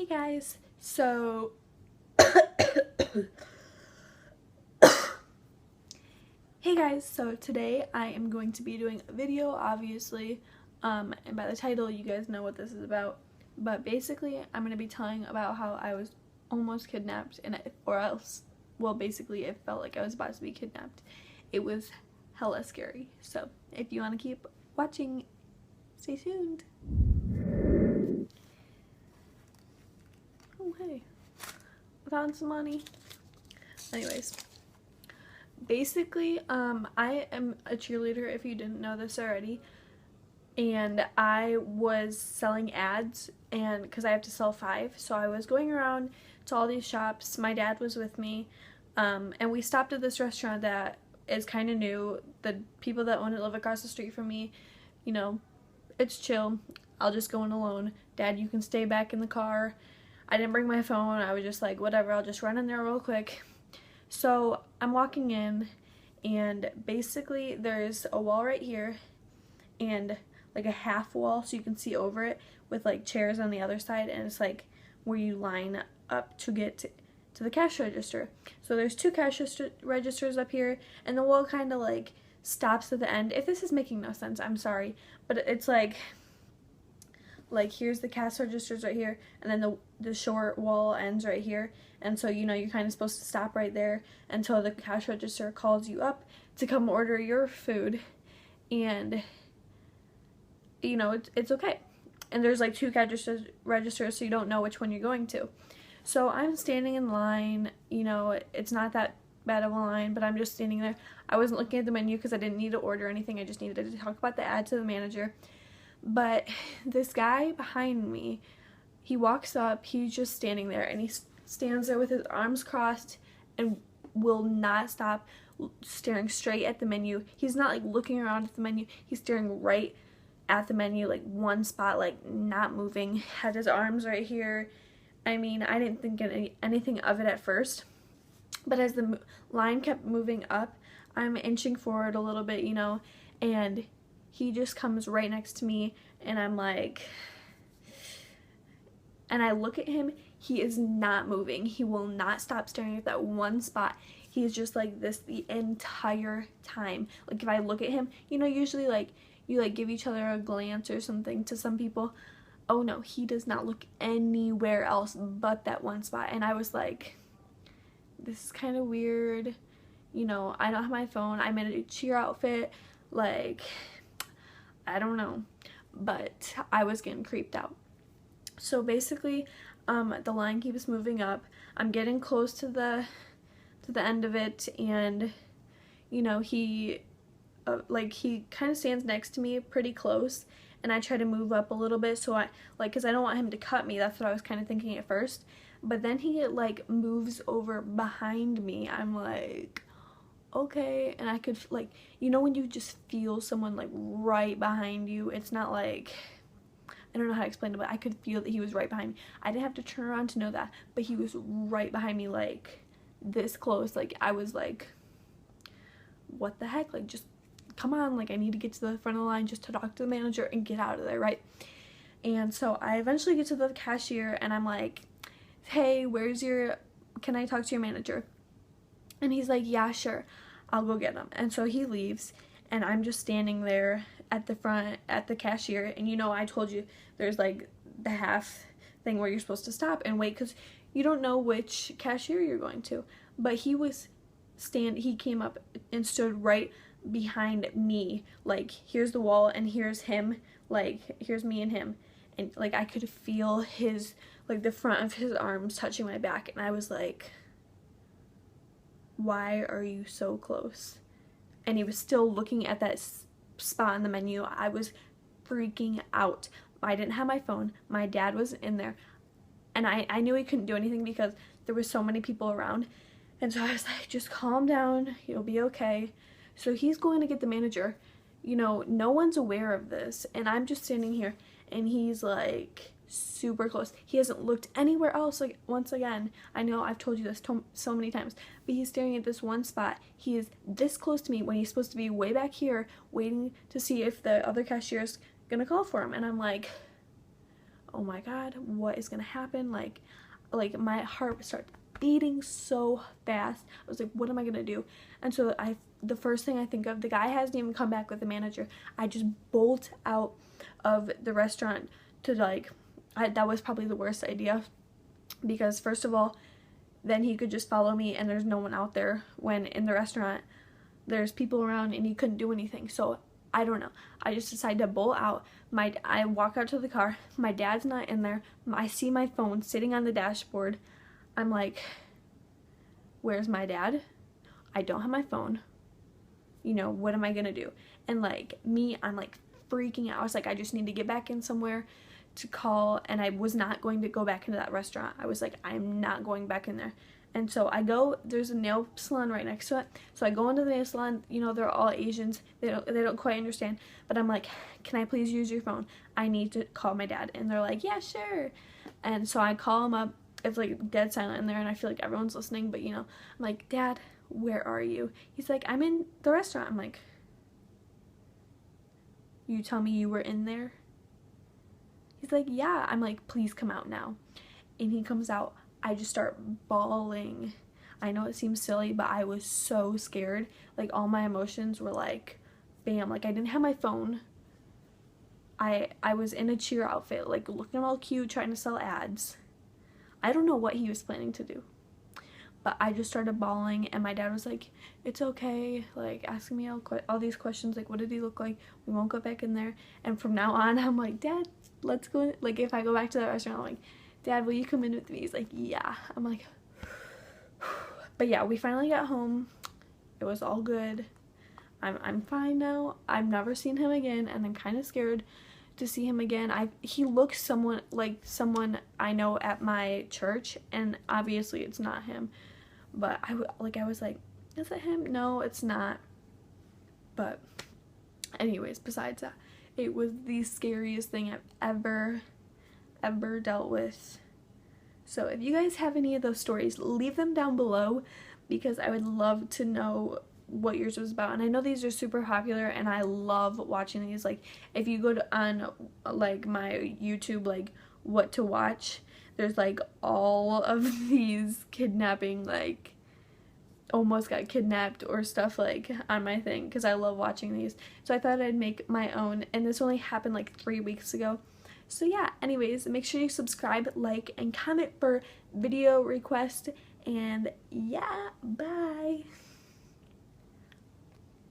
Hey guys, so today I am going to be doing a video, obviously, and by the title you guys know what this is about, but basically I'm going to be telling about how I was almost kidnapped, basically it felt like I was about to be kidnapped. It was hella scary, so if you want to keep watching, stay tuned. Oh hey, I found some money. Anyways, basically, I am a cheerleader if you didn't know this already, and I was selling ads, and because I have to sell 5, so I was going around to all these shops. My dad was with me, and we stopped at this restaurant that is kind of new. The people that own it live across the street from me. You know, it's chill. I'll just go in alone. Dad, you can stay back in the car. I didn't bring my phone. I was just like, whatever, I'll just run in there real quick. So I'm walking in, and basically there's a wall right here and like a half wall so you can see over it with like chairs on the other side, and it's like where you line up to get to the cash register. So there's 2 cash registers up here, and the wall kind of like stops at the end. If this is making no sense, I'm sorry, but it's like here's the cash registers right here, and then the short wall ends right here, and so you know you're kind of supposed to stop right there until the cash register calls you up to come order your food, and you know it's okay. And there's like 2 cash registers, so you don't know which one you're going to. So I'm standing in line, you know, it's not that bad of a line, but I'm just standing there. I wasn't looking at the menu because I didn't need to order anything. I just needed to talk about the ad to the manager. But this guy behind me, he walks up, he's just standing there, and he stands there with his arms crossed and will not stop staring straight at the menu. He's not like looking around at the menu, he's staring right at the menu, like one spot, like not moving, had his arms right here. I mean, I didn't think anything of it at first, but as the line kept moving up, I'm inching forward a little bit, you know, and he just comes right next to me, and I'm like, and I look at him, he is not moving. He will not stop staring at that one spot. He's just like this the entire time. Like if I look at him, you know, usually like you like give each other a glance or something to some people. Oh no, he does not look anywhere else but that one spot. And I was like, this is kind of weird. You know, I don't have my phone. I'm in a cheer outfit. Like, I don't know, but I was getting creeped out. So basically, the line keeps moving up. I'm getting close to the end of it, and you know, he kind of stands next to me pretty close, and I try to move up a little bit so because I don't want him to cut me. That's what I was kind of thinking at first, but then he like moves over behind me. I'm like, okay, and I could like, you know, when you just feel someone like right behind you, it's not like, I don't know how to explain it, but I could feel that he was right behind me. I didn't have to turn around to know that, but he was right behind me, like this close. Like I was like, what the heck, like just come on, like I need to get to the front of the line just to talk to the manager and get out of there, right? And so I eventually get to the cashier, and I'm like, hey, can I talk to your manager? And he's like, yeah, sure, I'll go get him. And so he leaves, and I'm just standing there at the front at the cashier. And you know, I told you there's like the half thing where you're supposed to stop and wait because you don't know which cashier you're going to. But he came up and stood right behind me. Like here's the wall and here's him. Like here's me and him. And like I could feel his, like the front of his arms touching my back, and I was like, why are you so close? And he was still looking at that spot on the menu. I was freaking out. I didn't have my phone. My dad was in there, and I knew he couldn't do anything because there were so many people around. And so I was like, just calm down, you'll be okay. So he's going to get the manager. You know, no one's aware of this, and I'm just standing here, and he's like super close. He hasn't looked anywhere else. Like once again, I know I've told you this so many times, but he's staring at this one spot. He is this close to me when he's supposed to be way back here waiting to see if the other cashier's gonna call for him. And I'm like, oh my god, what is gonna happen? Like my heart started beating so fast. I was like, what am I gonna do? And so the first thing I think of, the guy hasn't even come back with the manager. I just bolt out of the restaurant to like, that was probably the worst idea, because first of all, then he could just follow me and there's no one out there, when in the restaurant there's people around and he couldn't do anything. So I don't know. I just decided to bolt out. I walk out to the car. My dad's not in there. I see my phone sitting on the dashboard. I'm like, where's my dad? I don't have my phone. You know, what am I gonna do? And like me, I'm like freaking out. I was like, I just need to get back in somewhere to call, and I was not going to go back into that restaurant. I was like, I'm not going back in there. And so I go, there's a nail salon right next to it. So I go into the nail salon, you know, they're all Asians. They don't quite understand. But I'm like, can I please use your phone? I need to call my dad. And they're like, yeah, sure. And so I call him up. It's like dead silent in there, and I feel like everyone's listening. But, you know, I'm like, Dad, where are you? He's like, I'm in the restaurant. I'm like, you tell me you were in there? He's like, yeah. I'm like, please come out now. And he comes out. I just start bawling. I know it seems silly, but I was so scared. Like, all my emotions were like, bam. Like, I didn't have my phone. I was in a cheer outfit, like looking all cute, trying to sell ads. I don't know what he was planning to do. But I just started bawling, and my dad was like, it's okay, like asking me all these questions, like what did he look like? We won't go back in there. And from now on, I'm like, Dad, let's go. Like, if I go back to that restaurant, I'm like, Dad, will you come in with me? He's like, yeah. I'm like, but yeah, we finally got home. It was all good. I'm fine now. I've never seen him again, and I'm kind of scared to see him again. He looks someone I know at my church, and obviously it's not him. But I was like, is it him? No, it's not. But anyways, besides that, it was the scariest thing I've ever dealt with. So if you guys have any of those stories, leave them down below, because I would love to know what yours was about. And I know these are super popular, and I love watching these. Like, if you go on like my YouTube, like what to watch, there's like all of these kidnapping, like almost got kidnapped or stuff, like on my thing, because I love watching these. So I thought I'd make my own, and this only happened like 3 weeks ago. So yeah, anyways, make sure you subscribe, like, and comment for video request, and yeah, bye.